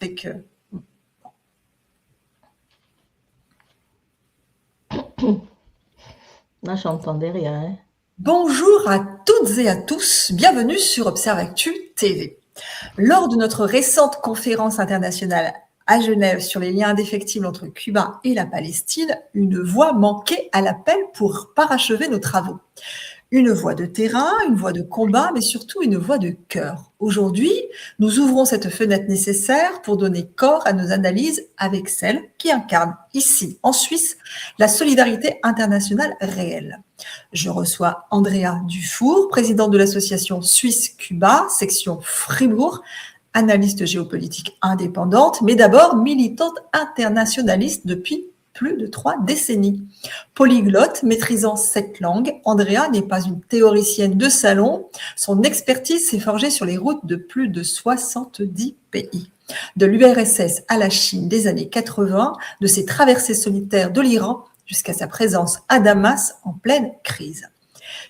avec Là, j'entendais rien. Hein. Bonjour à toutes et à tous, bienvenue sur Observe Actu TV. Lors de notre récente conférence internationale à Genève sur les liens indéfectibles entre Cuba et la Palestine, une voix manquait à l'appel pour parachever nos travaux. Une voix de terrain, une voix de combat, mais surtout une voix de cœur. Aujourd'hui, nous ouvrons cette fenêtre nécessaire pour donner corps à nos analyses avec celle qui incarne ici, en Suisse, la solidarité internationale réelle. Je reçois Andrea Dufour, présidente de l'association Suisse-Cuba, section Fribourg, analyste géopolitique indépendante, mais d'abord militante internationaliste depuis plus de 3 décennies. Polyglotte, maîtrisant 7 langues, Andrea n'est pas une théoricienne de salon. Son expertise s'est forgée sur les routes de plus de 70 pays. De l'URSS à la Chine des années 80, de ses traversées solitaires de l'Iran jusqu'à sa présence à Damas en pleine crise.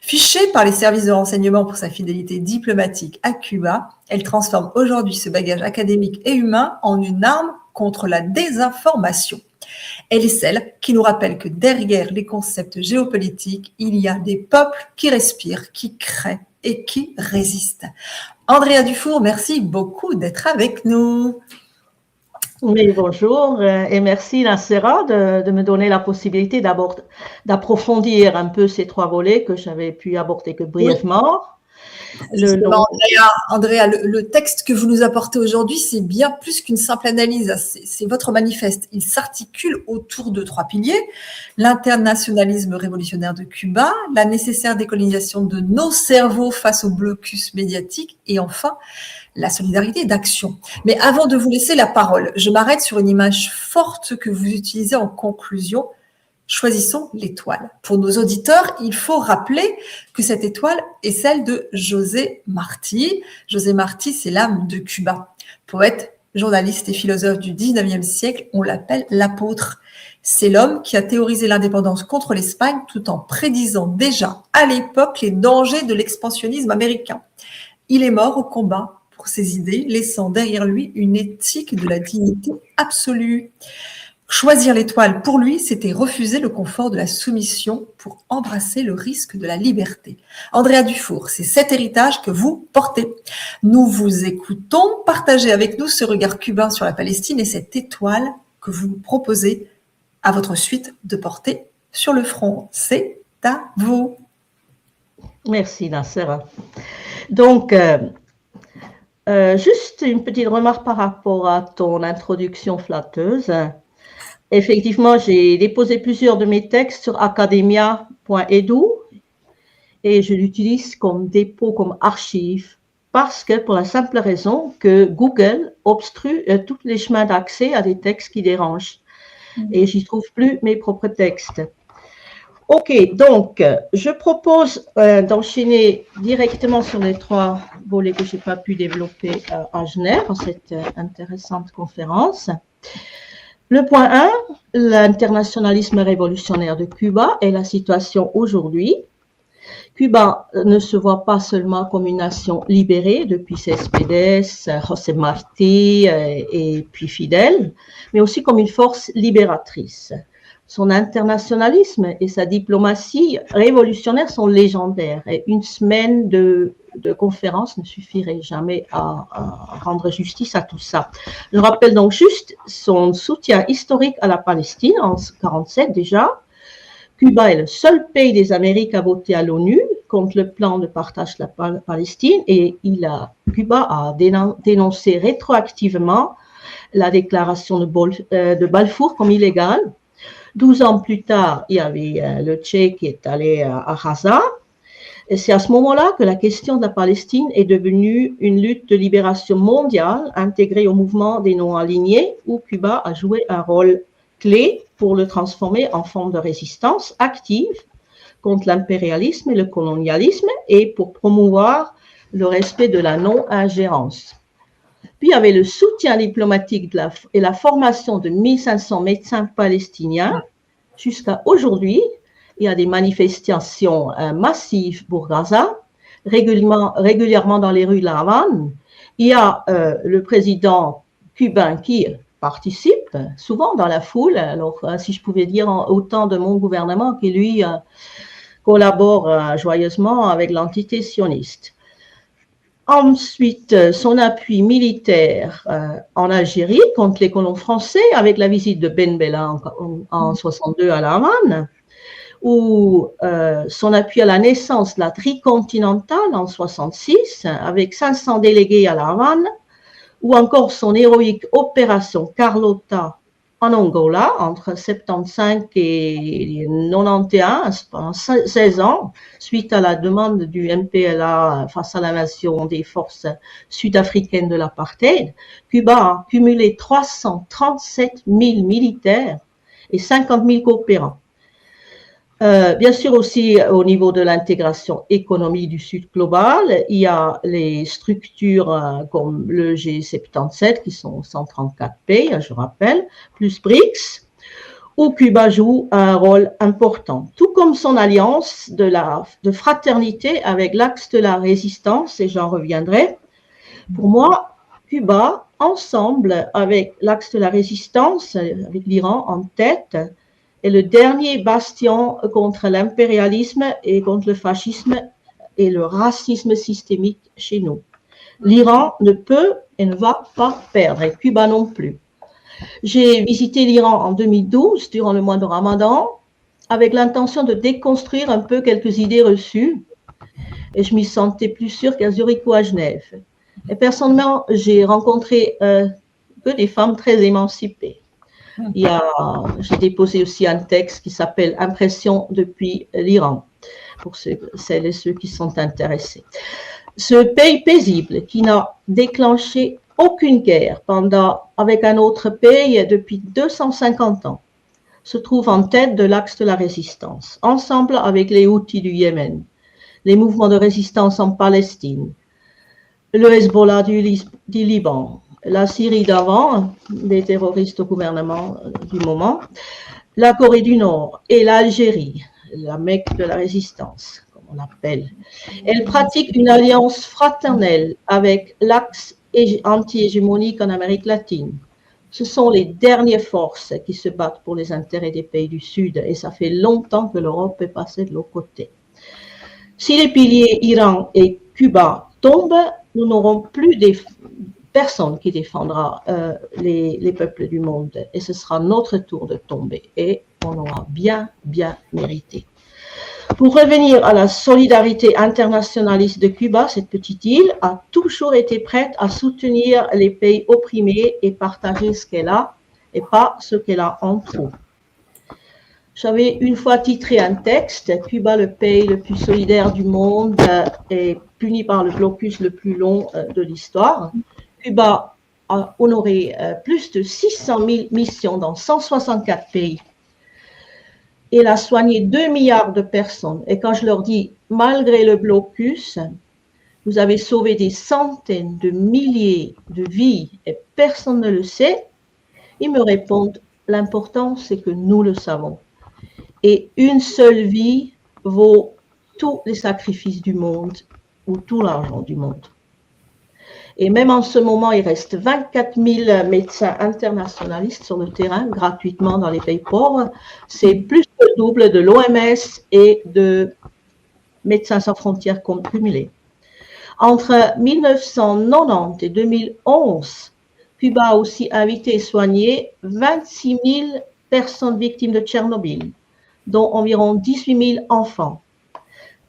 Fichée par les services de renseignement pour sa fidélité diplomatique à Cuba, elle transforme aujourd'hui ce bagage académique et humain en une arme contre la désinformation. Elle est celle qui nous rappelle que derrière les concepts géopolitiques, il y a des peuples qui respirent, qui créent et qui résistent. Andrea Dufour, merci beaucoup d'être avec nous. Oui, bonjour et merci Nacera de me donner la possibilité d'approfondir un peu ces 3 volets que j'avais pu aborder que brièvement. Oui. Andrea, le texte que vous nous apportez aujourd'hui, c'est bien plus qu'une simple analyse. C'est votre manifeste. Il s'articule autour de 3 piliers. L'internationalisme révolutionnaire de Cuba, la nécessaire décolonisation de nos cerveaux face au blocus médiatique et enfin, la solidarité d'action. Mais avant de vous laisser la parole, je m'arrête sur une image forte que vous utilisez en conclusion. Choisissons l'étoile. Pour nos auditeurs, il faut rappeler que cette étoile est celle de José Martí. José Martí, c'est l'âme de Cuba. Poète, journaliste et philosophe du 19e siècle, on l'appelle l'apôtre. C'est l'homme qui a théorisé l'indépendance contre l'Espagne tout en prédisant déjà à l'époque les dangers de l'expansionnisme américain. Il est mort au combat pour ses idées, laissant derrière lui une éthique de la dignité absolue. Choisir l'étoile, pour lui, c'était refuser le confort de la soumission pour embrasser le risque de la liberté. Andrea Dufour, c'est cet héritage que vous portez. Nous vous écoutons, partagez avec nous ce regard cubain sur la Palestine et cette étoile que vous nous proposez à votre suite de porter sur le front. C'est à vous. Merci, Nacera. Donc, juste une petite remarque par rapport à ton introduction flatteuse. Effectivement, j'ai déposé plusieurs de mes textes sur academia.edu et je l'utilise comme dépôt, comme archive, parce que pour la simple raison que Google obstrue tous les chemins d'accès à des textes qui dérangent. Et j'y trouve plus mes propres textes. Ok, donc je propose d'enchaîner directement sur les 3 volets que je n'ai pas pu développer à Genève, dans cette intéressante conférence. Le point 1, l'internationalisme révolutionnaire de Cuba et la situation aujourd'hui. Cuba ne se voit pas seulement comme une nation libérée depuis Céspedes, José Martí et puis Fidel, mais aussi comme une force libératrice. Son internationalisme et sa diplomatie révolutionnaire sont légendaires et une semaine de conférence ne suffirait jamais à rendre justice à tout ça. Je rappelle donc juste son soutien historique à la Palestine en 1947 déjà. Cuba est le seul pays des Amériques à voter à l'ONU contre le plan de partage de la Palestine et Cuba a dénoncé rétroactivement la déclaration de Balfour comme illégale. 12 ans plus tard, il y avait le Che qui est allé à Gaza. Et c'est à ce moment-là que la question de la Palestine est devenue une lutte de libération mondiale intégrée au mouvement des non-alignés, où Cuba a joué un rôle clé pour le transformer en forme de résistance active contre l'impérialisme et le colonialisme et pour promouvoir le respect de la non-ingérence. Puis il y avait le soutien diplomatique et la formation de 1500 médecins palestiniens. Jusqu'à aujourd'hui, il y a des manifestations massives pour Gaza, régulièrement dans les rues de La Havane. Il y a le président cubains qui participent souvent dans la foule. Alors, si je pouvais dire autant de mon gouvernement qui, lui, collabore joyeusement avec l'entité sioniste. Ensuite, son appui militaire en Algérie contre les colons français avec la visite de Ben Bella en 62 à La Havane, ou son appui à la naissance de la tricontinentale en 66 avec 500 délégués à La Havane, ou encore son héroïque opération Carlota en Angola entre 75 et 91, pendant 16 ans, suite à la demande du MPLA face à l'invasion des forces sud-africaines de l'apartheid. Cuba a cumulé 337 000 militaires et 50 000 coopérants. Bien sûr aussi au niveau de l'intégration économique du Sud global, il y a les structures comme le G77 qui sont 134 pays, je rappelle, plus BRICS, où Cuba joue un rôle important, tout comme son alliance de fraternité avec l'axe de la résistance, et j'en reviendrai. Pour moi, Cuba, ensemble avec l'axe de la résistance, avec l'Iran en tête, est le dernier bastion contre l'impérialisme et contre le fascisme et le racisme systémique chez nous. L'Iran ne peut et ne va pas perdre, et Cuba non plus. J'ai visité l'Iran en 2012, durant le mois de Ramadan, avec l'intention de déconstruire un peu quelques idées reçues, et je m'y sentais plus sûre qu'à Zurich ou à Genève. Et personnellement, j'ai rencontré que des femmes très émancipées. J'ai déposé aussi un texte qui s'appelle « Impression depuis l'Iran » pour celles et ceux qui sont intéressés. Ce pays paisible qui n'a déclenché aucune guerre avec un autre pays depuis 250 ans se trouve en tête de l'axe de la résistance, ensemble avec les Houthis du Yémen, les mouvements de résistance en Palestine, le Hezbollah du Liban, la Syrie d'avant, des terroristes au gouvernement du moment, la Corée du Nord et l'Algérie, la Mecque de la résistance, comme on l'appelle. Elle pratique une alliance fraternelle avec l'axe anti-hégémonique en Amérique latine. Ce sont les dernières forces qui se battent pour les intérêts des pays du Sud, et ça fait longtemps que l'Europe est passée de l'autre côté. Si les piliers Iran et Cuba tombent, nous n'aurons plus personne qui défendra les peuples du monde, et ce sera notre tour de tomber, et on aura bien mérité. Pour revenir à la solidarité internationaliste de Cuba, cette petite île a toujours été prête à soutenir les pays opprimés et partager ce qu'elle a et pas ce qu'elle a en trop. J'avais une fois titré un texte « Cuba, le pays le plus solidaire du monde est puni par le blocus le plus long de l'histoire ». Cuba a honoré plus de 600 000 missions dans 164 pays. Il a soigné 2 milliards de personnes. Et quand je leur dis, malgré le blocus, vous avez sauvé des centaines de milliers de vies et personne ne le sait, ils me répondent, l'important c'est que nous le savons. Et une seule vie vaut tous les sacrifices du monde ou tout l'argent du monde. Et même en ce moment, il reste 24 000 médecins internationalistes sur le terrain, gratuitement dans les pays pauvres. C'est plus que le double de l'OMS et de Médecins sans frontières cumulés. Entre 1990 et 2011, Cuba a aussi invité et soigné 26 000 personnes victimes de Tchernobyl, dont environ 18 000 enfants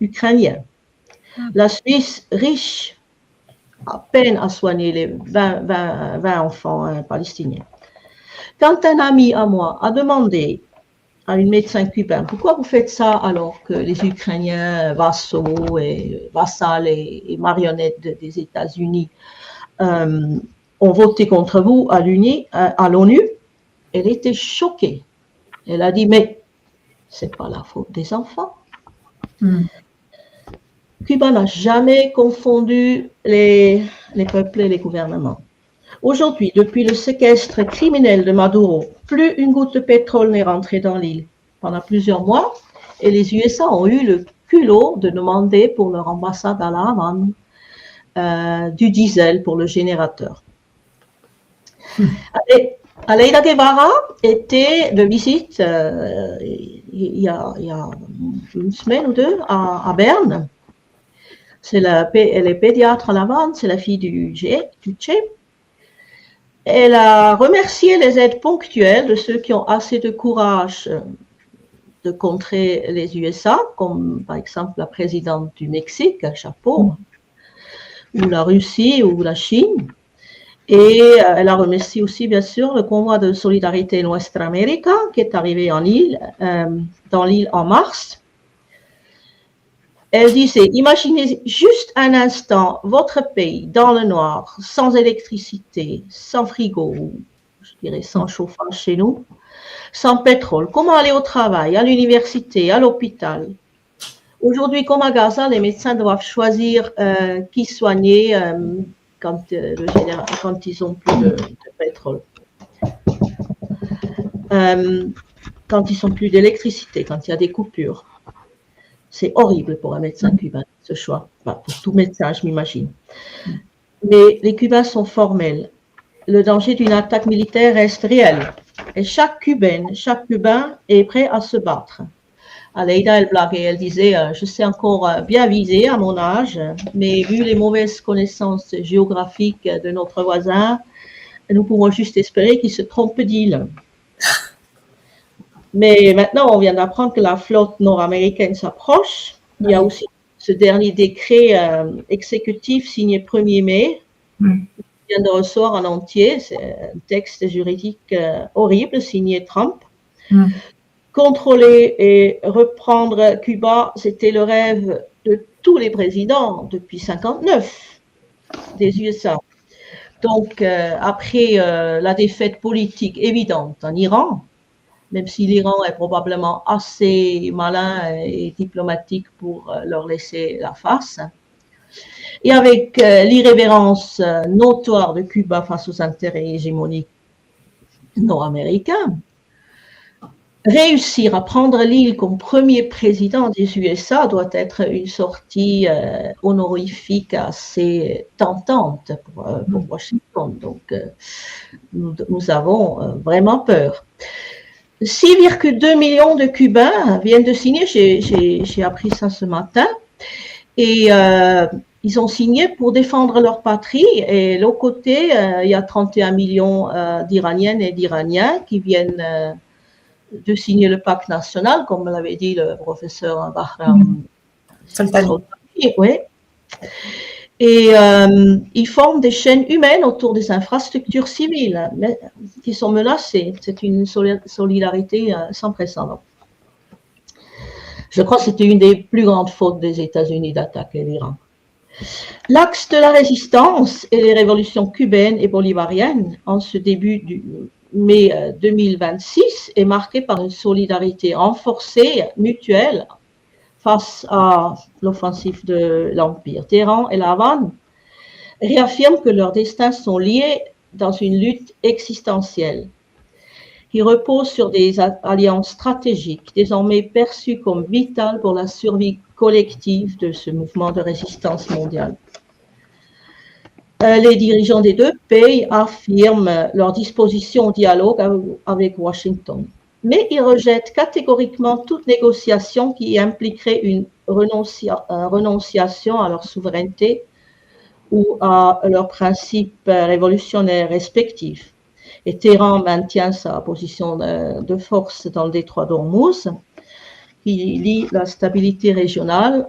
ukrainiens. La Suisse, riche, à peine à soigner les 20 enfants palestiniens. Quand un ami à moi a demandé à une médecin cubain, pourquoi vous faites ça alors que les Ukrainiens vassaux et vassals et marionnettes des États-Unis ont voté contre vous à l'ONU, elle était choquée. Elle a dit, mais c'est pas la faute des enfants. Cuba n'a jamais confondu les peuples et les gouvernements. Aujourd'hui, depuis le séquestre criminel de Maduro, plus une goutte de pétrole n'est rentrée dans l'île pendant plusieurs mois, et les USA ont eu le culot de demander pour leur ambassade à La Havane du diesel pour le générateur. Aleida Guevara était de visite il y a une semaine ou deux à Berne. Elle est pédiatre à Laval, c'est la fille du Che. Elle a remercié les aides ponctuelles de ceux qui ont assez de courage de contrer les USA, comme par exemple la présidente du Mexique, chapeau, ou la Russie ou la Chine. Et elle a remercié aussi, bien sûr, le convoi de solidarité Nuestra América qui est arrivé dans l'île en mars. Elle disait, imaginez juste un instant votre pays dans le noir, sans électricité, sans frigo, je dirais sans chauffage chez nous, sans pétrole. Comment aller au travail, à l'université, à l'hôpital? Aujourd'hui, comme à Gaza, les médecins doivent choisir qui soigner quand ils n'ont plus de pétrole. Quand ils n'ont plus d'électricité, quand il y a des coupures. C'est horrible pour un médecin cubain, ce choix. Enfin, pour tout médecin, je m'imagine. Mais les Cubains sont formels. Le danger d'une attaque militaire reste réel. Et chaque Cubain est prêt à se battre. Aleida, elle blaguait, elle disait, je sais encore bien viser à mon âge, mais vu les mauvaises connaissances géographiques de notre voisin, nous pouvons juste espérer qu'il se trompe d'île. Mais maintenant, on vient d'apprendre que la flotte nord-américaine s'approche. Il y a aussi ce dernier décret exécutif signé 1er mai, qui vient de recevoir en entier. C'est un texte juridique horrible signé Trump. Contrôler et reprendre Cuba, c'était le rêve de tous les présidents depuis 1959 des USA. Donc, après la défaite politique évidente en Iran, même si l'Iran est probablement assez malin et diplomatique pour leur laisser la face. Et avec l'irrévérence notoire de Cuba face aux intérêts hégémoniques nord-américains, réussir à prendre l'île comme premier président des USA doit être une sortie honorifique assez tentante pour Washington. Donc, nous avons vraiment peur. 6,2 millions de Cubains viennent de signer, j'ai appris ça ce matin, et ils ont signé pour défendre leur patrie, et de l'autre côté, il y a 31 millions d'Iraniennes et d'Iraniens qui viennent de signer le pacte national, comme l'avait dit le professeur Bahram Soltani. Oui. Et ils forment des chaînes humaines autour des infrastructures civiles qui sont menacées. C'est une solidarité sans précédent. Je crois que c'était une des plus grandes fautes des États-Unis d'attaquer l'Iran. L'axe de la résistance et les révolutions cubaines et bolivariennes en ce début du mai 2026 est marqué par une solidarité renforcée, mutuelle, face à l'offensive de l'Empire. Téhéran et La Havane réaffirment que leurs destins sont liés dans une lutte existentielle qui repose sur des alliances stratégiques désormais perçues comme vitales pour la survie collective de ce mouvement de résistance mondiale. Les dirigeants des deux pays affirment leur disposition au dialogue avec Washington, mais ils rejettent catégoriquement toute négociation qui impliquerait une renonciation à leur souveraineté ou à leurs principes révolutionnaires respectifs. Et Téhéran maintient sa position de force dans le détroit d'Ormuz, qui lie la stabilité régionale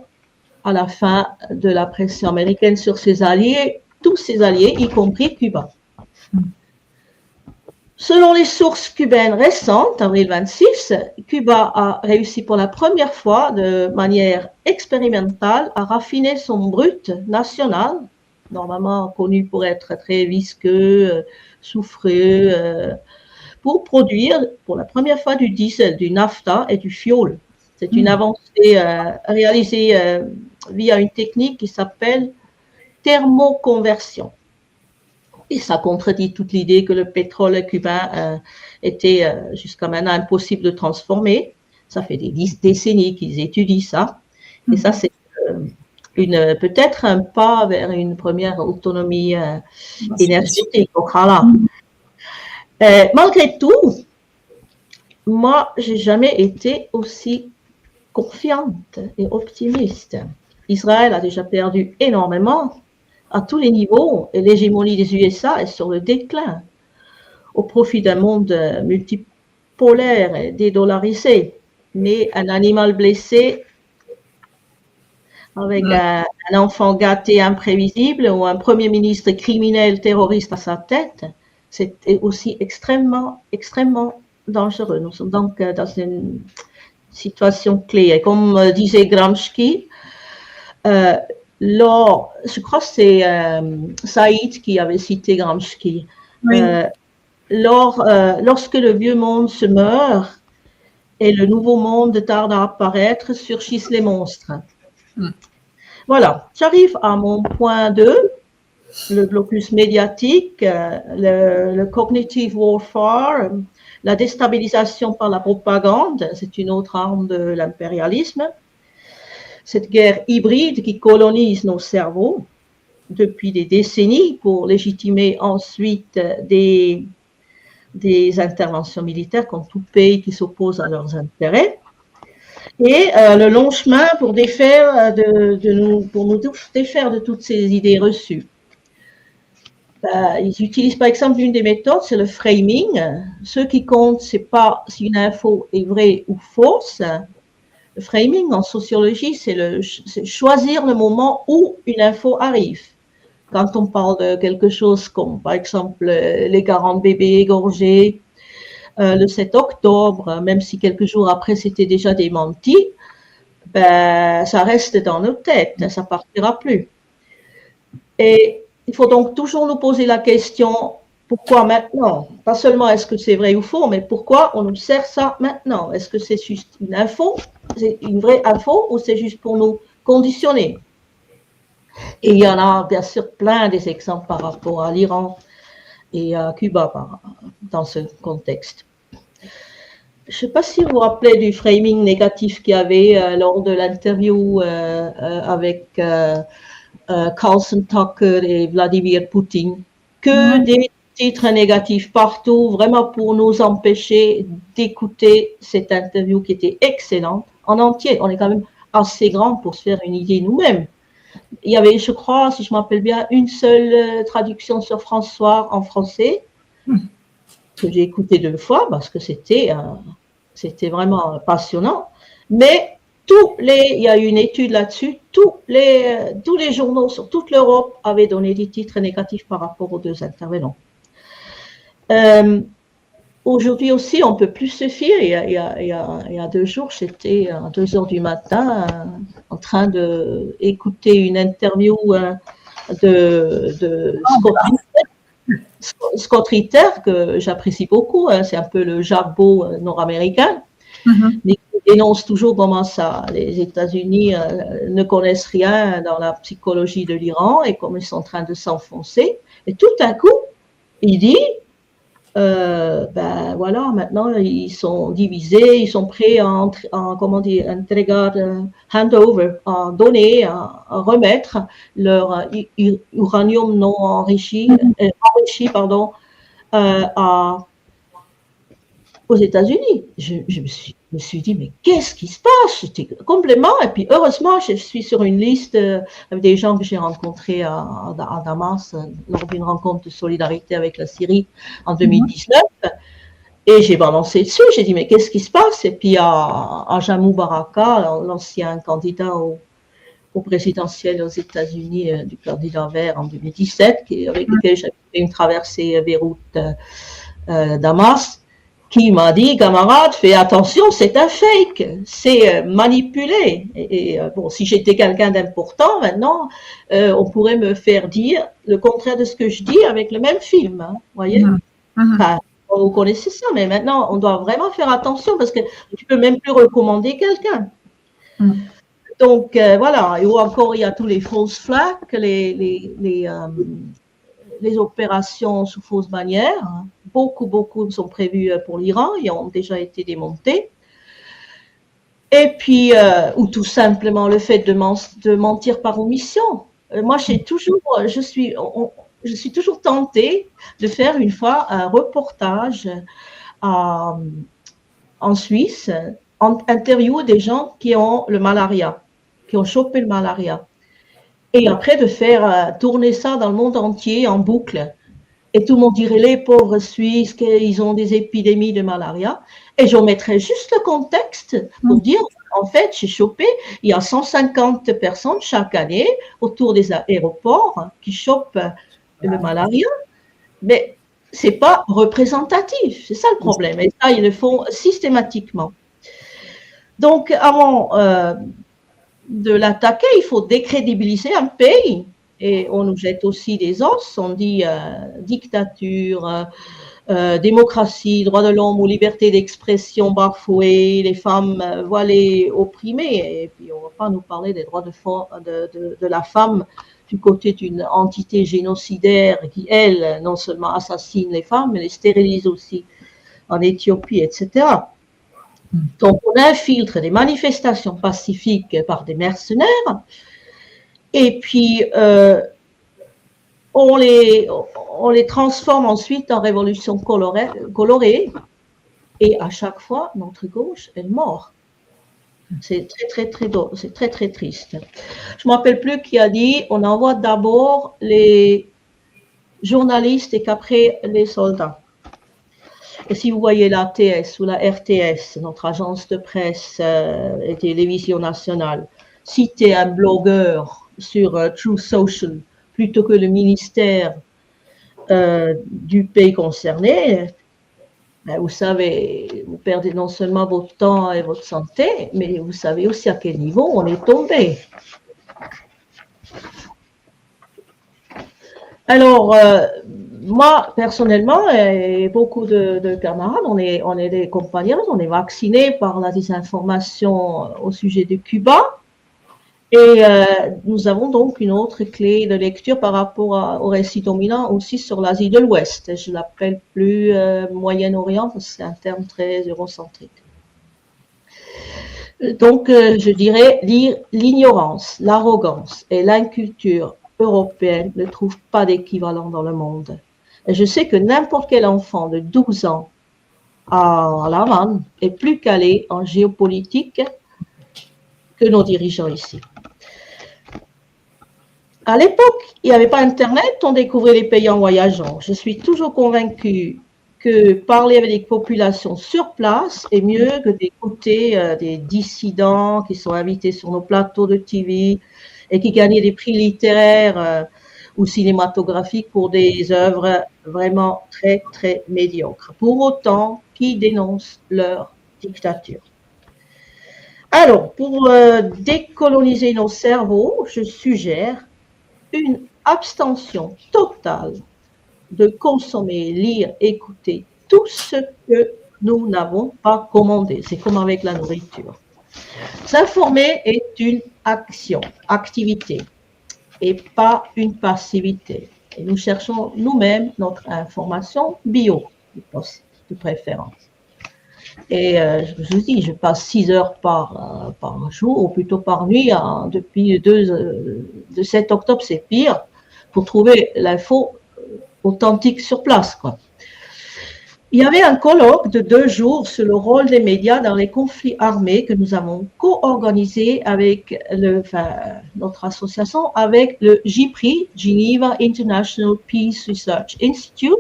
à la fin de la pression américaine sur ses alliés, tous ses alliés, y compris Cuba. Selon les sources cubaines récentes, avril 26, Cuba a réussi pour la première fois de manière expérimentale à raffiner son brut national, normalement connu pour être très visqueux, soufreux, pour produire pour la première fois du diesel, du naphtha et du fioul. C'est une avancée réalisée via une technique qui s'appelle thermoconversion. Et ça contredit toute l'idée que le pétrole cubain était jusqu'à maintenant impossible de transformer. Ça fait des décennies qu'ils étudient ça. Et ça, c'est peut-être un pas vers une première autonomie énergétique au Khala. Malgré tout, moi, j'ai jamais été aussi confiante et optimiste. Israël a déjà perdu énormément à tous les niveaux et l'hégémonie des USA est sur le déclin au profit d'un monde multipolaire et dédollarisé. Mais un animal blessé avec un enfant gâté imprévisible ou un premier ministre criminel terroriste à sa tête, c'est aussi extrêmement, extrêmement dangereux. Nous sommes donc dans une situation clé. Et comme disait Gramsci, je crois que c'est Saïd qui avait cité Gramsci, Oui. Lorsque le vieux monde se meurt et le nouveau monde tarde à apparaître, surgissent les monstres. Voilà, j'arrive à mon point 2, le blocus médiatique, le cognitive warfare, la déstabilisation par la propagande, c'est une autre arme de l'impérialisme. Cette guerre hybride qui colonise nos cerveaux depuis des décennies pour légitimer ensuite des interventions militaires contre tout pays qui s'oppose à leurs intérêts. Et le long chemin pour nous défaire de toutes ces idées reçues. Ils utilisent par exemple une des méthodes, c'est le framing. Ce qui compte, c'est pas si une info est vraie ou fausse. Le framing en sociologie, c'est choisir le moment où une info arrive. Quand on parle de quelque chose comme par exemple les 40 bébés égorgés, le 7 octobre, même si quelques jours après c'était déjà démenti, ça reste dans nos têtes, ça partira plus. Et il faut donc toujours nous poser la question, pourquoi maintenant? Pas seulement est-ce que c'est vrai ou faux, mais pourquoi on nous sert ça maintenant? Est-ce que c'est juste une info, c'est une vraie info, ou c'est juste pour nous conditionner? Et il y en a bien sûr plein des exemples par rapport à l'Iran et à Cuba dans ce contexte. Je ne sais pas si vous vous rappelez du framing négatif qu'il y avait lors de l'interview avec Carlson Tucker et Vladimir Poutine, que des titres négatifs partout, vraiment pour nous empêcher d'écouter cette interview qui était excellente en entier. On est quand même assez grand pour se faire une idée nous-mêmes. Il y avait, je crois, si je m'appelle bien, une seule traduction sur François en français, que j'ai écouté 2 fois parce que c'était vraiment passionnant. Mais il y a eu une étude là-dessus, tous les journaux sur toute l'Europe avaient donné des titres négatifs par rapport aux 2 intervenants. Aujourd'hui aussi, on ne peut plus se fier. Il y a 2 jours, j'étais à 2 heures du matin en train d'écouter une interview de Scott Ritter, que j'apprécie beaucoup. C'est un peu le Jacques Beau nord-américain, mais qui dénonce toujours comment les États-Unis ne connaissent rien dans la psychologie de l'Iran et comment ils sont en train de s'enfoncer. Et tout à coup, il dit voilà, maintenant ils sont divisés, ils sont prêts à handover, à donner, à remettre leur uranium non enrichi, aux États-Unis. Je me suis dit, mais qu'est-ce qui se passe? J'étais complètement, et puis heureusement, je suis sur une liste avec des gens que j'ai rencontrés à Damas lors d'une rencontre de solidarité avec la Syrie en 2019. Et j'ai balancé dessus, j'ai dit, mais qu'est-ce qui se passe? Et puis à Jamou Baraka, l'ancien candidat au présidentiel aux États-Unis, du candidat vert en 2017, avec lequel j'avais fait une traversée Beyrouth-Damas, qui m'a dit, camarade, fais attention, c'est un fake, c'est manipulé. Et bon, si j'étais quelqu'un d'important, maintenant, on pourrait me faire dire le contraire de ce que je dis avec le même film, hein, voyez. Enfin, vous connaissez ça, mais maintenant, on doit vraiment faire attention parce que tu peux même plus recommander quelqu'un. Donc, voilà. Et encore, il y a tous les false flags, les opérations sous fausse bannière. Beaucoup sont prévues pour l'Iran et ont déjà été démontées. Et puis, ou tout simplement le fait de mentir par omission. Moi, je suis toujours tentée de faire une fois un reportage en Suisse, interviewer des gens qui ont le malaria, qui ont chopé le malaria. Et après de faire tourner ça dans le monde entier en boucle. Et tout le monde dirait, les pauvres Suisses, qu'ils ont des épidémies de malaria. Et je mettrais juste le contexte pour dire, en fait, chez Chopé, il y a 150 personnes chaque année autour des aéroports qui chopent le malaria. Mais ce n'est pas représentatif. C'est ça le problème. Et ça, ils le font systématiquement. Donc, avant de l'attaquer, il faut décrédibiliser un pays. Et on nous jette aussi des os, on dit dictature, démocratie, droits de l'homme ou liberté d'expression bafouée, les femmes voilées, opprimées. Et puis on ne va pas nous parler des droits de la femme du côté d'une entité génocidaire qui, elle, non seulement assassine les femmes, mais les stérilise aussi en Éthiopie, etc. Donc on infiltre des manifestations pacifiques par des mercenaires. Et puis, on les transforme ensuite en révolution colorée. Et à chaque fois, notre gauche, elle mord. C'est très triste. Je ne me rappelle plus qui a dit, on envoie d'abord les journalistes et qu'après les soldats. Et si vous voyez l'ATS ou la RTS, notre agence de presse et télévision nationale, citer un blogueur sur Truth Social plutôt que le ministère du pays concerné, ben vous savez, vous perdez non seulement votre temps et votre santé, mais vous savez aussi à quel niveau on est tombé. Alors, moi, personnellement, et beaucoup de camarades, on est des compagnons, on est vaccinés par la désinformation au sujet de Cuba. Et nous avons donc une autre clé de lecture par rapport au récit dominant aussi sur l'Asie de l'Ouest. Je l'appelle plus Moyen-Orient parce que c'est un terme très eurocentrique. Donc, je dirais l'ignorance, l'arrogance et l'inculture européenne ne trouvent pas d'équivalent dans le monde. Et je sais que n'importe quel enfant de 12 ans à La Havane est plus calé en géopolitique que nos dirigeants ici. À l'époque, il n'y avait pas Internet, on découvrait les pays en voyageant. Je suis toujours convaincue que parler avec des populations sur place est mieux que d'écouter des dissidents qui sont invités sur nos plateaux de TV et qui gagnent des prix littéraires ou cinématographiques pour des œuvres vraiment très médiocres. Pour autant, qui dénoncent leur dictature. Alors, pour décoloniser nos cerveaux, je suggère une abstention totale de consommer, lire, écouter tout ce que nous n'avons pas commandé. C'est comme avec la nourriture. S'informer est une activité, et pas une passivité. Et nous cherchons nous-mêmes notre information bio, de préférence. Et je vous dis, je passe 6 heures par jour, ou plutôt par nuit, depuis de 7 octobre, c'est pire, pour trouver l'info authentique sur place, quoi. Il y avait un colloque de 2 jours sur le rôle des médias dans les conflits armés que nous avons co-organisé avec notre association, avec le JPRI, Geneva International Peace Research Institute,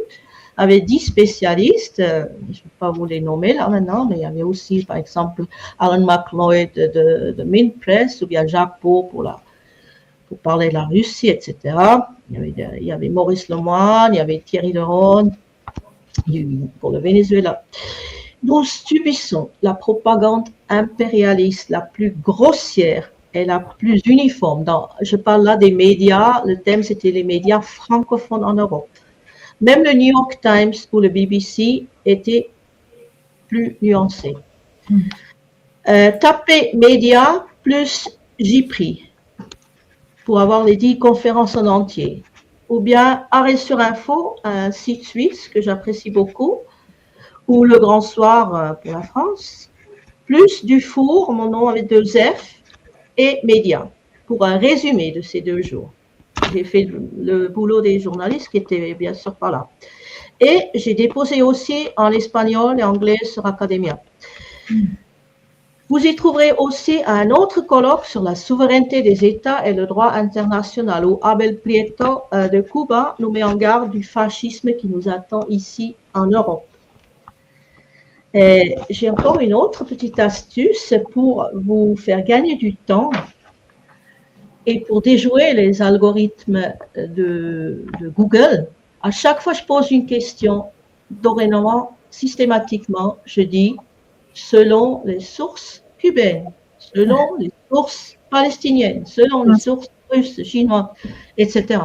avec 10 spécialistes, je ne vais pas vous les nommer là maintenant, mais il y avait aussi, par exemple, Alan McLeod de Mint Press, ou bien Jacques Beau pour parler de la Russie, etc. Il y avait Maurice Lemoine, il y avait Thierry Leron pour le Venezuela. Nous subissons la propagande impérialiste la plus grossière et la plus uniforme. Je parle là des médias, le thème c'était les médias francophones en Europe. Même le New York Times ou le BBC étaient plus nuancés. Tapez médias plus JPRI pour avoir les 10 conférences en entier. Ou bien Arrêt sur Info, un site suisse que j'apprécie beaucoup, ou Le Grand Soir pour la France, plus Dufour, mon nom avec 2 F, et Médias, pour un résumé de ces 2 jours. j'ai fait le boulot des journalistes qui étaient bien sûr pas là. Et j'ai déposé aussi en espagnol et anglais sur Academia. Vous y trouverez aussi un autre colloque sur la souveraineté des États et le droit international, où Abel Prieto de Cuba nous met en garde du fascisme qui nous attend ici en Europe. J'ai encore une autre petite astuce pour vous faire gagner du temps et pour déjouer les algorithmes de Google. À chaque fois que je pose une question, dorénavant, systématiquement, je dis selon les sources cubaines, selon les sources palestiniennes, selon les sources russes, chinoises, etc.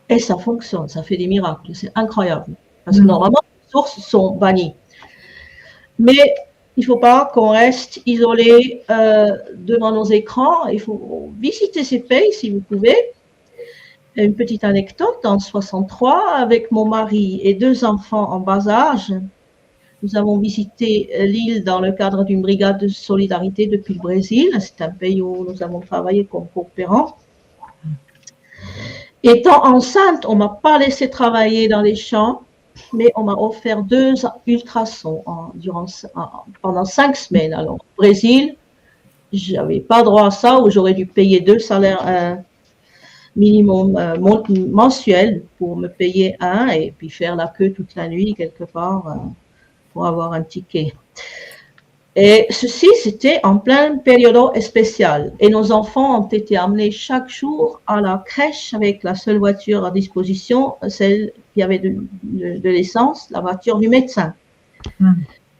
Et ça fonctionne, ça fait des miracles, c'est incroyable. Parce que normalement, les sources sont bannies. Mais il ne faut pas qu'on reste isolé devant nos écrans. Il faut visiter ces pays si vous pouvez. Une petite anecdote, en 1963, avec mon mari et 2 enfants en bas âge, nous avons visité l'île dans le cadre d'une brigade de solidarité depuis le Brésil. C'est un pays où nous avons travaillé comme coopérants. Étant enceinte, on ne m'a pas laissé travailler dans les champs, mais on m'a offert 2 ultrasons pendant 5 semaines. Alors, au Brésil, je n'avais pas droit à ça, où j'aurais dû payer 2 salaires minimum mensuels pour me payer un et puis faire la queue toute la nuit quelque part pour avoir un ticket. Et ceci, c'était en pleine période spéciale. Et nos enfants ont été amenés chaque jour à la crèche avec la seule voiture à disposition, celle qui avait de l'essence, la voiture du médecin.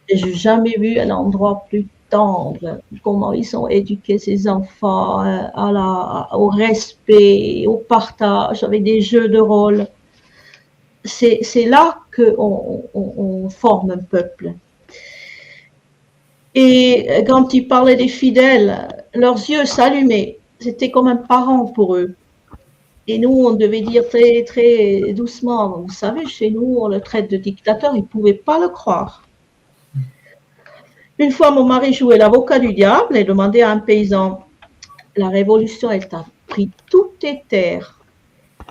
Et je n'ai jamais vu un endroit plus tendre, comment ils ont éduqué ces enfants au respect, au partage, avec des jeux de rôle. C'est là qu'on forme un peuple. Et quand ils parlaient des fidèles, leurs yeux s'allumaient. C'était comme un parent pour eux. Et nous, on devait dire très, très doucement, vous savez, chez nous, on le traite de dictateur, ils ne pouvaient pas le croire. Une fois, mon mari jouait l'avocat du diable et demandait à un paysan, la révolution, elle t'a pris toutes tes terres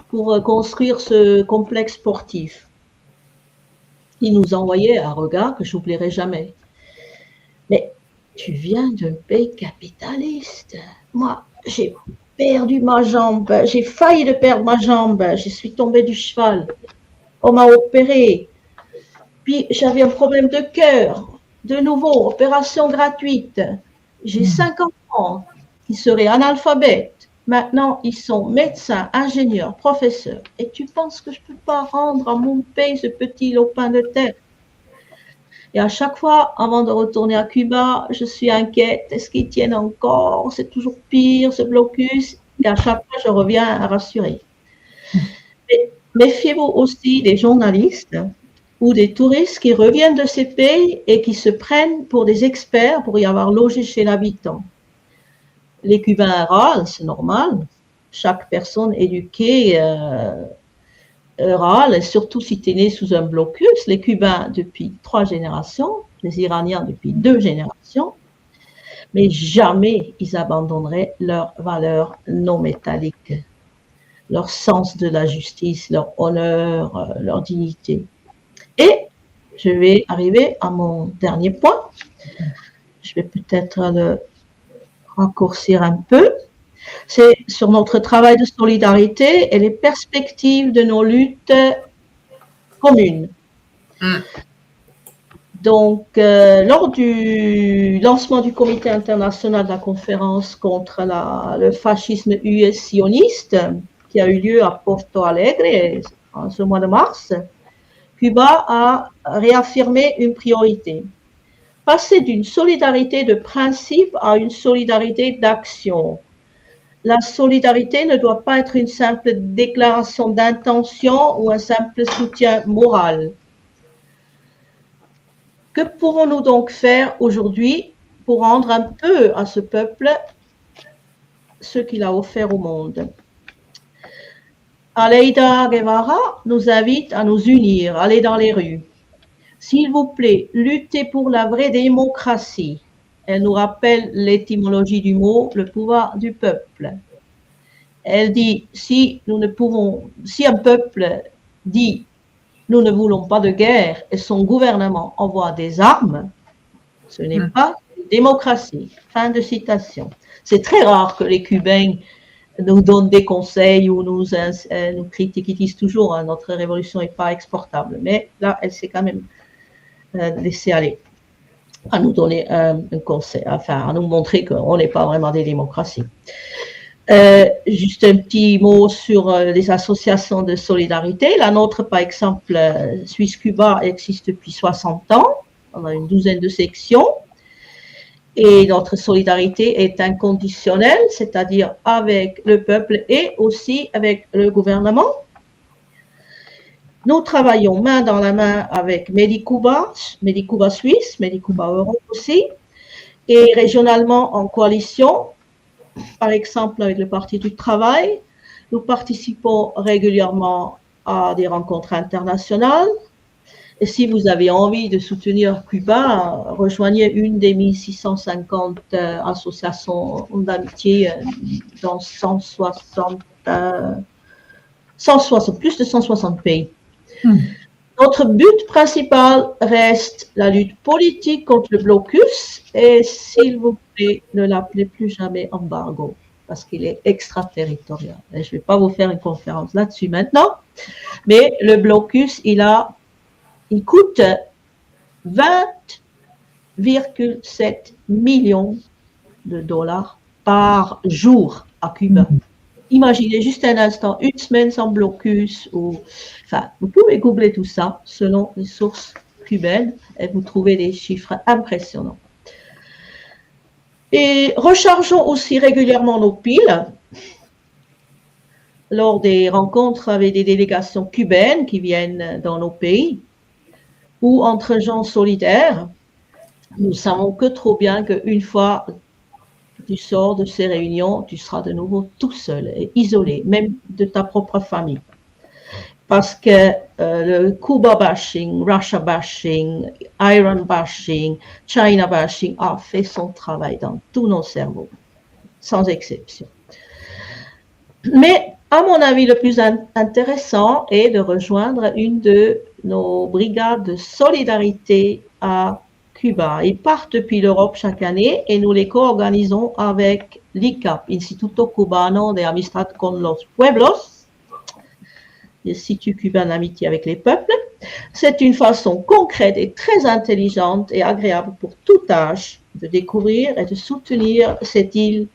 pour construire ce complexe sportif. Il nous envoyait un regard que je n'oublierai jamais. Mais tu viens d'un pays capitaliste. Moi, j'ai perdu ma jambe. J'ai failli de perdre ma jambe. Je suis tombée du cheval. On m'a opéré. Puis, j'avais un problème de cœur. De nouveau, opération gratuite. J'ai 5 enfants qui seraient analphabètes. Maintenant, ils sont médecins, ingénieurs, professeurs. Et tu penses que je ne peux pas rendre à mon pays ce petit lopin de terre? Et à chaque fois, avant de retourner à Cuba, je suis inquiète. Est-ce qu'ils tiennent encore? C'est toujours pire, ce blocus. Et à chaque fois, je reviens rassurée. Mais méfiez-vous aussi des journalistes ou des touristes qui reviennent de ces pays et qui se prennent pour des experts pour y avoir logé chez l'habitant. Les Cubains râlent, c'est normal. Chaque personne éduquée râle, et surtout si tu es né sous un blocus. Les Cubains depuis 3 générations, les Iraniens depuis 2 générations, mais jamais ils abandonneraient leurs valeurs non métalliques, leur sens de la justice, leur honneur, leur dignité. Et je vais arriver à mon dernier point. Je vais peut-être le raccourcir un peu. C'est sur notre travail de solidarité et les perspectives de nos luttes communes. Donc, lors du lancement du comité international de la conférence contre le fascisme US-sioniste, qui a eu lieu à Porto Alegre en ce mois de mars, Cuba a réaffirmé une priorité. Passer d'une solidarité de principe à une solidarité d'action. La solidarité ne doit pas être une simple déclaration d'intention ou un simple soutien moral. Que pourrons-nous donc faire aujourd'hui pour rendre un peu à ce peuple ce qu'il a offert au monde? Aleida Guevara nous invite à nous unir, aller dans les rues. S'il vous plaît, luttez pour la vraie démocratie. Elle nous rappelle l'étymologie du mot, le pouvoir du peuple. Elle dit, si un peuple dit, nous ne voulons pas de guerre et son gouvernement envoie des armes, ce n'est pas une démocratie. Fin de citation. C'est très rare que les Cubains nous donnent des conseils ou nous critiquent. Ils disent toujours hein, notre révolution n'est pas exportable. Mais là, elle s'est quand même laissée aller à nous donner un conseil, enfin à nous montrer qu'on n'est pas vraiment des démocraties. Juste un petit mot sur les associations de solidarité. La nôtre, par exemple, Suisse-Cuba, existe depuis 60 ans. On a une douzaine de sections. Et notre solidarité est inconditionnelle, c'est-à-dire avec le peuple et aussi avec le gouvernement. Nous travaillons main dans la main avec Medicuba Suisse, Medicuba Europe aussi, et régionalement en coalition, par exemple avec le Parti du Travail. Nous participons régulièrement à des rencontres internationales. Et si vous avez envie de soutenir Cuba, rejoignez une des 1650 associations d'amitié dans plus de 160 pays. Notre but principal reste la lutte politique contre le blocus et s'il vous plaît, ne l'appelez plus jamais embargo parce qu'il est extraterritorial. Et je ne vais pas vous faire une conférence là-dessus maintenant, mais le blocus, il coûte 20,7 millions de dollars par jour à Cuba. Imaginez juste un instant, une semaine sans blocus, enfin, vous pouvez googler tout ça selon les sources cubaines et vous trouvez des chiffres impressionnants. Et rechargeons aussi régulièrement nos piles lors des rencontres avec des délégations cubaines qui viennent dans nos pays ou entre gens solidaires. Nous savons que trop bien qu'une fois tu sors de ces réunions, tu seras de nouveau tout seul et isolé, même de ta propre famille. Parce que le Cuba bashing, Russia bashing, Iran bashing, China bashing a fait son travail dans tous nos cerveaux, sans exception. Mais à mon avis, le plus intéressant est de rejoindre une de nos brigades de solidarité à Cuba. Ils partent depuis l'Europe chaque année et nous les co-organisons avec l'ICAP, Instituto Cubano de Amistad con los Pueblos, l'Institut cubain d'amitié avec les peuples. C'est une façon concrète et très intelligente et agréable pour tout âge de découvrir et de soutenir cette île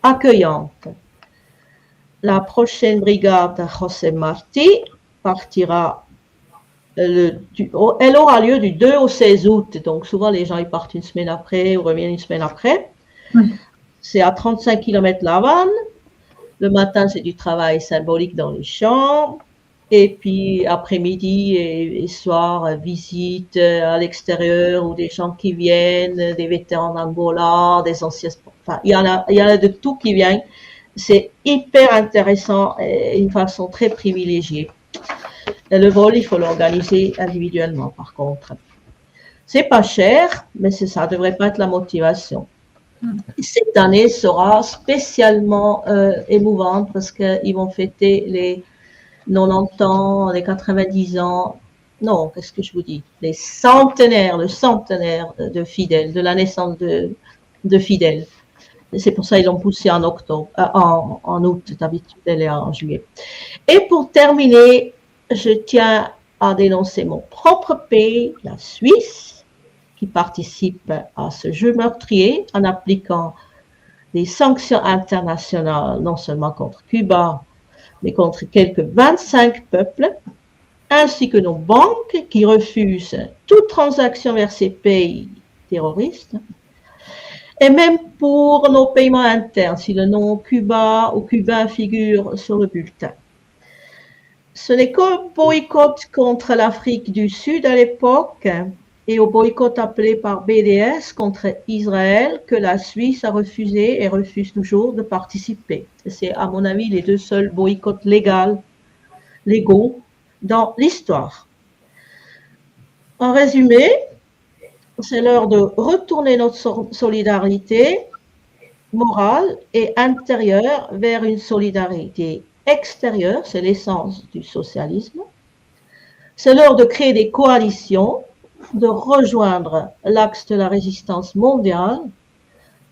accueillante. La prochaine brigade José Martí partira elle aura lieu du 2 au 16 août, donc souvent les gens ils partent une semaine après ou reviennent une semaine après. C'est à 35 km de La Havane. Le matin, c'est du travail symbolique dans les champs. Et puis après-midi et soir, visite à l'extérieur ou des gens qui viennent, des vétérans d'Angola, des anciens sports. Enfin, il y en a de tout qui vient. C'est hyper intéressant et une façon très privilégiée. Le vol, il faut l'organiser individuellement, par contre. C'est pas cher, mais ça devrait pas être la motivation. Cette année sera spécialement émouvante parce qu'ils vont fêter les 90 ans, les 90 ans. Non, qu'est-ce que je vous dis? Le centenaire de Fidel, de la naissance de Fidel. C'est pour ça qu'ils l'ont poussé en octobre, en août, d'habitude elle est en juillet. Et pour terminer, je tiens à dénoncer mon propre pays, la Suisse, qui participe à ce jeu meurtrier en appliquant des sanctions internationales, non seulement contre Cuba, mais contre quelques 25 peuples, ainsi que nos banques qui refusent toute transaction vers ces pays terroristes, et même pour nos paiements internes, si le nom Cuba ou cubain figure sur le bulletin. Ce n'est qu'au boycott contre l'Afrique du Sud à l'époque et au boycott appelé par BDS contre Israël que la Suisse a refusé et refuse toujours de participer. C'est à mon avis les deux seuls boycotts légaux dans l'histoire. En résumé, c'est l'heure de retourner notre solidarité morale et intérieure vers une solidarité extérieure, c'est l'essence du socialisme. C'est l'heure de créer des coalitions, de rejoindre l'axe de la résistance mondiale,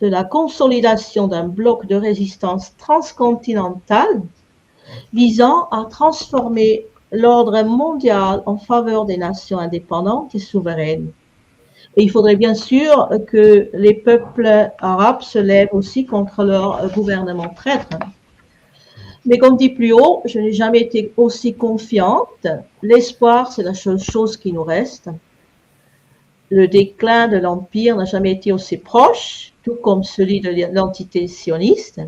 de la consolidation d'un bloc de résistance transcontinental visant à transformer l'ordre mondial en faveur des nations indépendantes et souveraines. Et il faudrait bien sûr que les peuples arabes se lèvent aussi contre leur gouvernement traître. Mais comme dit plus haut, je n'ai jamais été aussi confiante. L'espoir, c'est la seule chose qui nous reste. Le déclin de l'Empire n'a jamais été aussi proche, tout comme celui de l'entité sioniste.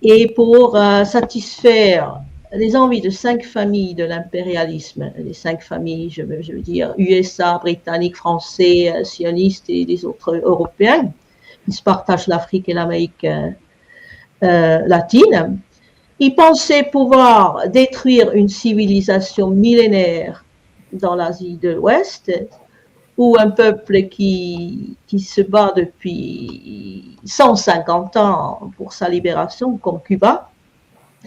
Et pour satisfaire les envies de 5 familles de l'impérialisme, les 5 familles, je veux dire USA, britanniques, français, sionistes et les autres européens, qui se partagent l'Afrique et l'Amérique latine, ils pensaient pouvoir détruire une civilisation millénaire dans l'Asie de l'Ouest, ou un peuple qui se bat depuis 150 ans pour sa libération, comme Cuba.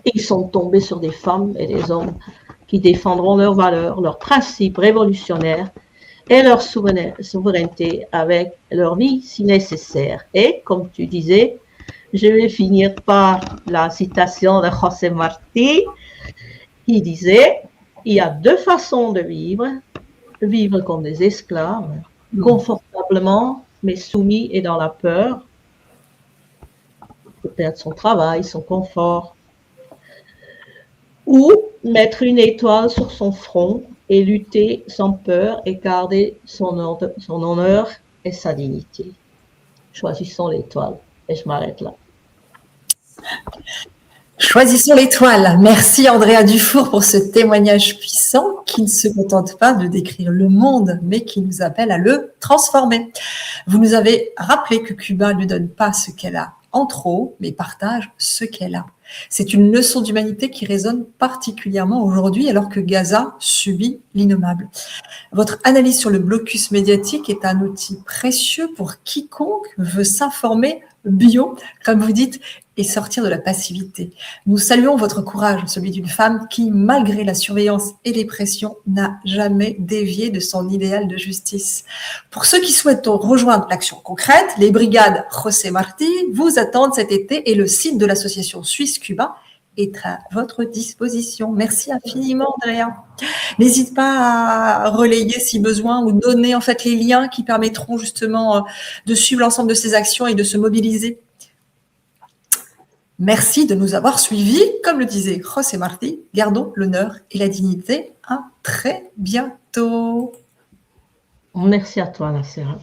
Et ils sont tombés sur des femmes et des hommes qui défendront leurs valeurs, leurs principes révolutionnaires et leur souveraineté avec leur vie si nécessaire. Et comme tu disais, je vais finir par la citation de José Martí. Il disait, il y a 2 façons de vivre comme des esclaves, confortablement, mais soumis et dans la peur, de perdre son travail, son confort, ou mettre une étoile sur son front et lutter sans peur et garder son honneur et sa dignité. Choisissons l'étoile. Et je m'arrête là. Choisissons l'étoile. Merci Andrea Dufour pour ce témoignage puissant qui ne se contente pas de décrire le monde, mais qui nous appelle à le transformer. Vous nous avez rappelé que Cuba ne donne pas ce qu'elle a en trop, mais partage ce qu'elle a. C'est une leçon d'humanité qui résonne particulièrement aujourd'hui alors que Gaza subit l'innommable. Votre analyse sur le blocus médiatique est un outil précieux pour quiconque veut s'informer bio, comme vous dites, et sortir de la passivité. Nous saluons votre courage, celui d'une femme qui, malgré la surveillance et les pressions, n'a jamais dévié de son idéal de justice. Pour ceux qui souhaitent rejoindre l'action concrète, les brigades José Martí vous attendent cet été et le site de l'association Suisse Cuba est à votre disposition. Merci infiniment, Andrea. N'hésite pas à relayer si besoin ou donner en fait les liens qui permettront justement de suivre l'ensemble de ces actions et de se mobiliser. Merci de nous avoir suivis. Comme le disait José Martí, gardons l'honneur et la dignité. À très bientôt. Merci à toi, Nacera.